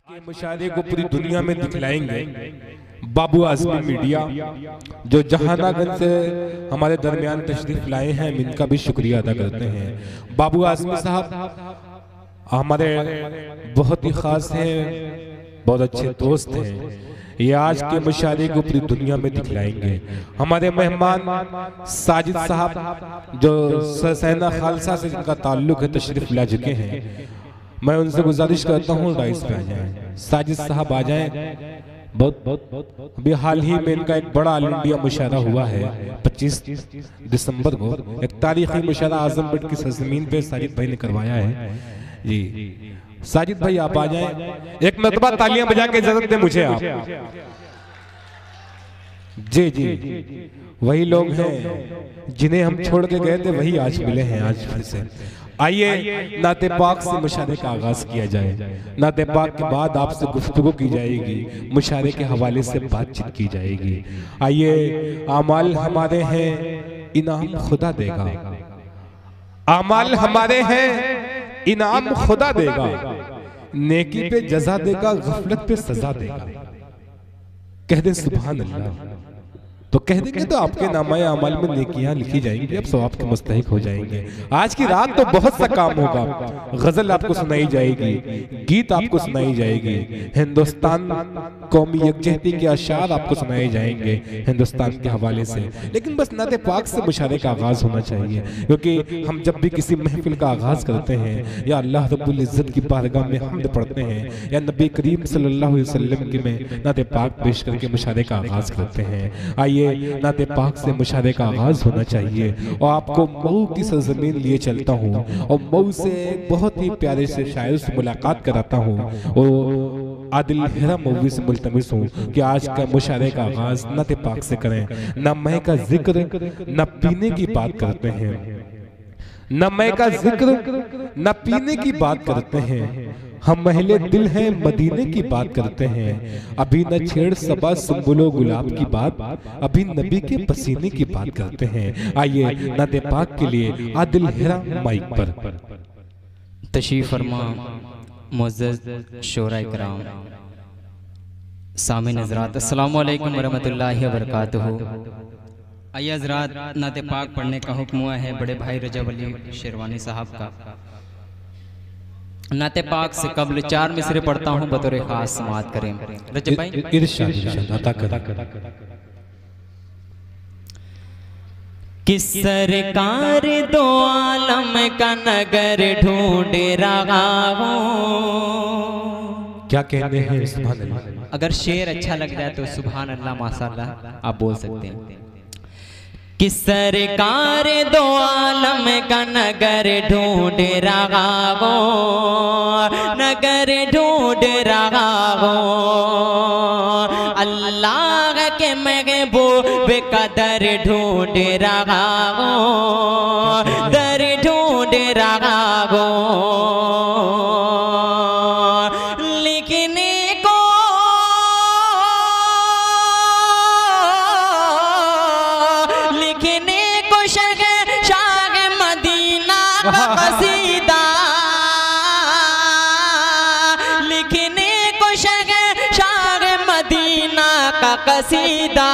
के मुशायरे को पूरी दुनिया में दिखलाएंगे बाबू आज़मी मीडिया जो जहानागंज से हमारे दरमियान तशरीफ लाए हैं। हम इनका भी शुक्रिया अदा करते हैं। बाबू आज़मी साहब हमारे बहुत ही खास हैं, बहुत अच्छे दोस्त हैं। ये आज के मुशायरे को पूरी दुनिया में दिखलाएंगे। हमारे मेहमान साजिद साहब जो सरसैना खालसा से जिनका ताल्लुक है तशरीफ ला चुके हैं। मैं उनसे गुजारिश करता हूँ राइस पे आ जाएं, साजिद साहब आ जाएं। बहुत अभी हाल ही में इनका एक बड़ा ऑल इंडिया मुशायरा हुआ है 25 दिसंबर को। एक तारीखी मुशायरा आजमगढ़ की सरजमीन पे साजिद भाई ने करवाया है। जी साजिद भाई आप आ जाएं, एक मरतबा तालियां बजा के इजाजत दें मुझे आप। जी जी वही लोग हैं जिन्हें हम छोड़ के गए थे, वही आज मिले हैं आज फिर से। आइए नाते पाक से मुशायरे का आगाज किया जाए। नाते पाक के बाद आपसे गुफ्तगू की जाएगी, मुशायरे के हवाले से बातचीत की जाएगी। आइए आमाल हमारे हैं, इनाम खुदा देगा। आमाल हमारे हैं, इनाम खुदा देगा। नेकी पे जजा देगा, गफलत पे सजा देगा। कह दे सुभान अल्लाह तो कह देंगे तो आपके नामाए अमाल में नेकियां लिखी जाएंगी, अब सवाब के मुस्तहिक हो जाएंगे। आज की रात तो बहुत सा काम होगा। गजल आपको सुनाई जाएगी, गीत आपको सुनाई जाएगी, हिंदुस्तान कौमी यकजहती के अशार आपको सुनाए जाएंगे हिंदुस्तान के हवाले से। लेकिन बस नाते पाक से मुशायरे का आगाज होना चाहिए, क्योंकि हम जब भी किसी महफिल का आगाज करते हैं या अल्लाह रब्बुल इज्जत की बारगाह में हम्द पढ़ते हैं या नबी करीम सल्लल्लाहु अलैहि वसल्लम के में नाते पाक पेश करके मुशायरे का आगाज करते हैं। आइए नाते पाक से मुशायरे का आगाज होना चाहिए। और आपको मऊ की सरजमीन लिए चलता हूँ और मऊ से बहुत ही प्यारे से शायर से मुलाकात कराता हूँ और आदिल हेरा मौवी से मुल्तमिस हूँ कि आज का मुशायरे का आगाज नाते पाक से करें। न मैं का जिक्र न पीने की बात करते हैं, न मैं का जिक्र न पीने की बात करते हैं। हम महले दिल हैं, मदीने की बात करते हैं। अभी न छेड़ सबा सुंबुलो गुलाब की बात, अभी नबी के पसीने की बात करते हैं। आइए नाते पाक के लिए आदिल हेरा माइक पर तशरीफ फरमा। मुअज़्ज़ज़ शोरा इकराम, सामिन हज़रात, अस्सलामु अलैकुम वरहमतुल्लाहि वबरकातुहू। आइए हज़रात, नाते पाक पढ़ने का हुक्म हुआ है बड़े भाई रजब अली शेरवानी साहब का। नाते पाक से कबल 4 मिसरे पढ़ता हूँ, बतौर खास समाअत करें। रजब भाई इरशाद अता कर। किस सरकार दो आलम का नगर ढूंढ रहा हूँ। क्या कहते हैं सुभान अल्लाह। अगर शेर अच्छा लग जाए तो सुभान अल्लाह माशाअल्लाह आप बोल सकते हैं। कि सरकार दो आलम का नगर ढूंढ रहा हो, नगर ढूंढ रहा हो। अल्लाह के महबूब का दर ढूंढ रहा हो, दर ढूंढ रहा हो। कसीदा लिखने को शाह मदीना का कसीदा,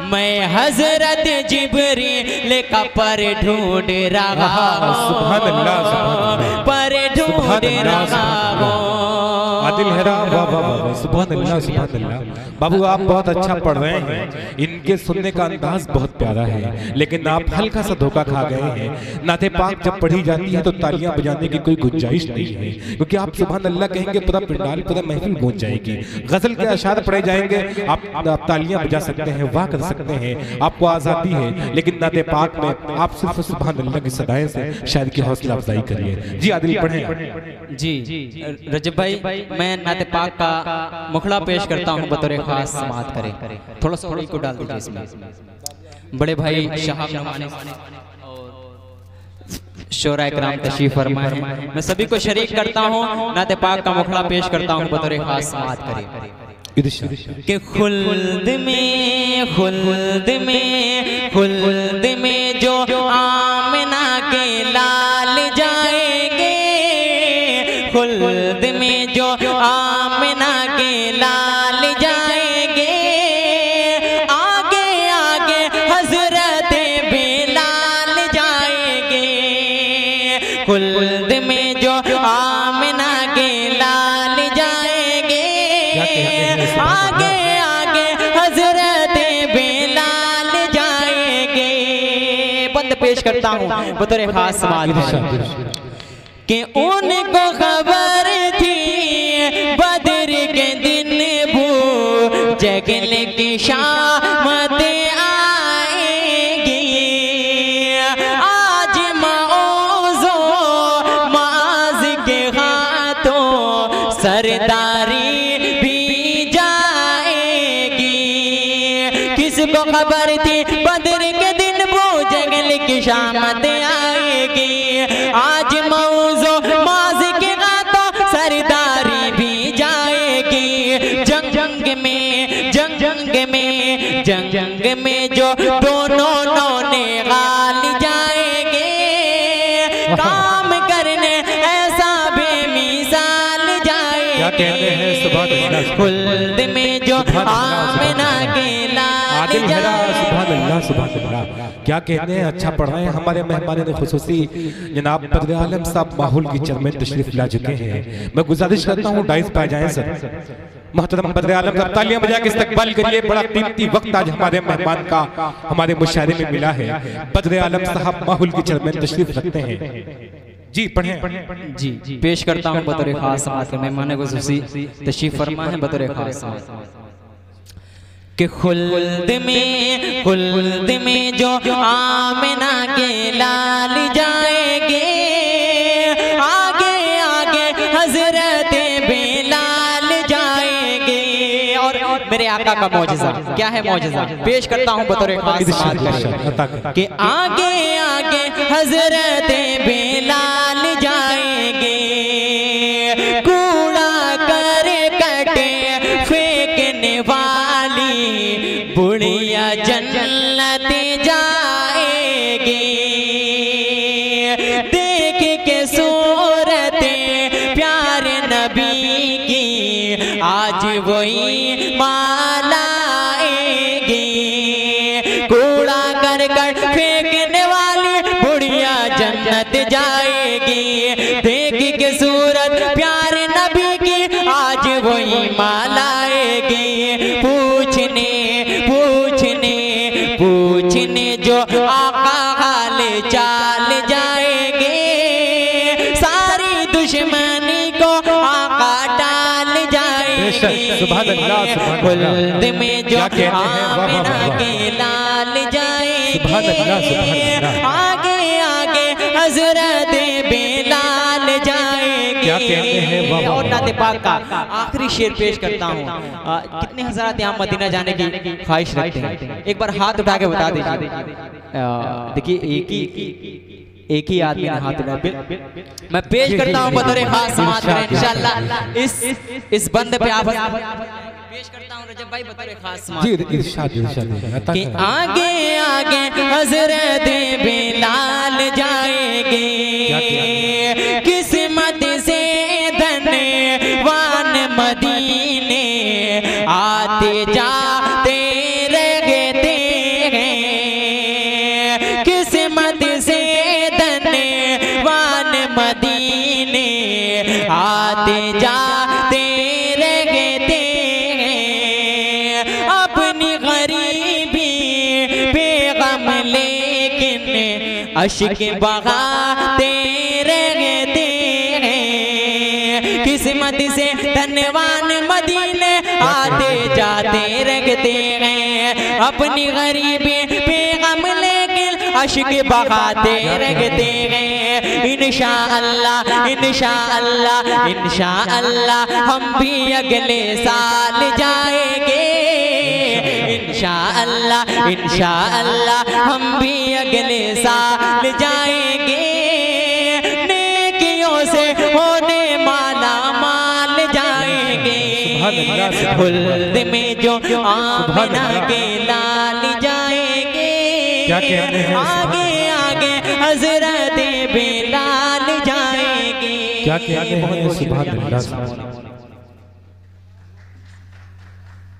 मैं हजरत जिब्रील का पर ढूंढ रहा हूँ, पर ढूंढ रहा हूँ। आदिल हेरा वाह वाह वाह, सुभान अल्लाह सुभान अल्लाह। बाबू आप बहुत अच्छा पढ़ रहे हैं, इनके सुनने का अंदाज बहुत प्यारा है, लेकिन आप हल्का सा धोखा खा गए हैं। नाते पाक जब पढ़ी जाती है तो तालियां बजाने की कोई गुंजाइश नहीं है, क्योंकि आप सुभान अल्लाह कहेंगे पूरा पंडाल पूरा महफिल गूंज जाएगी। गजल के अशार पढ़े जाएंगे, आप तालियां बजा सकते हैं, वाह कर सकते हैं, आपको आजादी है। लेकिन नाते पाक में आप सिर्फ सुभान अल्लाह की सदाएं से शायद की हौसला अफजाई करिए। जी आदिल पढ़ें। जी रजब भाई, मैं नाते पाक का मुखड़ा पेश करता हूँ, बतौर खास समाअत करें। थोड़ा सा को डाल दीजिए इसमें। बड़े भाई शहाब नमानी और शोरा इकराम तशरीफ फरमाए। मैं सभी को शरीक करता हूँ, नाते पाक का मुखड़ा पेश करता हूँ, बतौर खास समाअत करें। कि खुल्द में खुल्द में खुल्द में जो आमना के लाल जाएंगे, खुल्द में जो आमना करता हूँ बतौर खास समात कि उनको खबर थी बदर के दिन वो जगल की शामत आएगी। आज मौजो माज के हाथों सरदारी भी जाएगी। किसको खबर थी बदर के दिन वो जगल की शामत आएगी। आज मौजो माज के हाथों सरदारी भी जाएगी। जंग में जो दोनों नौने गाल जाएंगे। काम करने ऐसा बेमिसाल जाएंगे। क्या कहते हैं सुभान खुल्द में जो आमना के लाल जाएंगे। सुभान अल्लाह क्या कहते हैं। अच्छा पढ़ रहे हैं हमारे मेहमान खुसूसी जनाब बदर आलम साहब माहौल की चर में तशरीफ ला चुके हैं। मैं गुजारिश करता हूँ डाइस पे जाएं सर। मोहतरम बदर आलम साहब तालियां बजा के इस्तकबाल करिए। बड़ा कीमती वक्त आज हमारे मेहमान का हमारे मुशायरे में मिला है। बदर आलम साहब माहौल की चर में तशरीफ रखते हैं। जी पढ़ें। जी पेश करता हूँ बतौर खास समात मेहमान खुसूसी तशरीफ फरमा है बतौर खास समात कि खुल्द में जो आमना के लाल जाएंगे। आगे आगे हजरत बेलाल जाएंगे। और मेरे आका का मौजिज़ा क्या है मौजिज़ा पेश करता हूँ बतौर खास समात कि आगे आगे हजरत बेलाल जाएंगे। कूड़ा कर कटे फेंकने वाली बुढ़िया जन्नत जाएगी। देख के सूरत प्यारे नबी की आज वही मालाएगी। कूड़ा कर फेंकने वाली बुढ़िया जन्नत जाएगी। देख के सूरत प्यारे नबी की आज वही मालाएगी। पूछने जो आका हाल चाल जाएंगे। सारी दुश्मनी को आका टाल जाएंगे। खुल्द में जो आमना के लाल जाएंगे। आगे आगे हजरत बेलाल जाएंगे। क्या कहते हैं और नाते पाक का आखिरी शेर पेश करता हूँ। कितने हज़रात यहाँ मदीना जाने की ख्वाहिश रखते हैं एक बार हाथ उठा के बता दीजिए। देखिए एक ही आदमी ने हाथ उठाया। मैं पेश करता हूँ बतौर खास समात में इंशाअल्लाह इस बंद पे आप पेश करता हूँ रजब भाई बतौर खास समात कि आगे आगे हजरत बेलाल जाएंगे। किस्मत से धनवान मदीने आते जाते रहते हैं। किस्मत से धनवान मदीने आते जाते रहते हैं। अपनी गरीबी बेगम लेकिन अश्क बहाते रहते हैं। किस्मत से धनवान मदीने आते जाते रहते हैं। अपनी गरीबी बेगम लेकिन अश्क बहाते रहते हैं। इंशाअल्लाह इंशाअल्लाह इंशाअल्लाह हम भी अगले साल जाएंगे। इंशाअल्लाह इंशाअल्लाह हम भी अगले साल जाएंगे। नेकियों से होने माला माल जाएंगे। खुल्द में जो आमना के लाल जाएंगे। क्या कहते हैं आगे आगे हजरत बेलाल जाएंगे। क्या कहते हैं सुभान अल्लाह।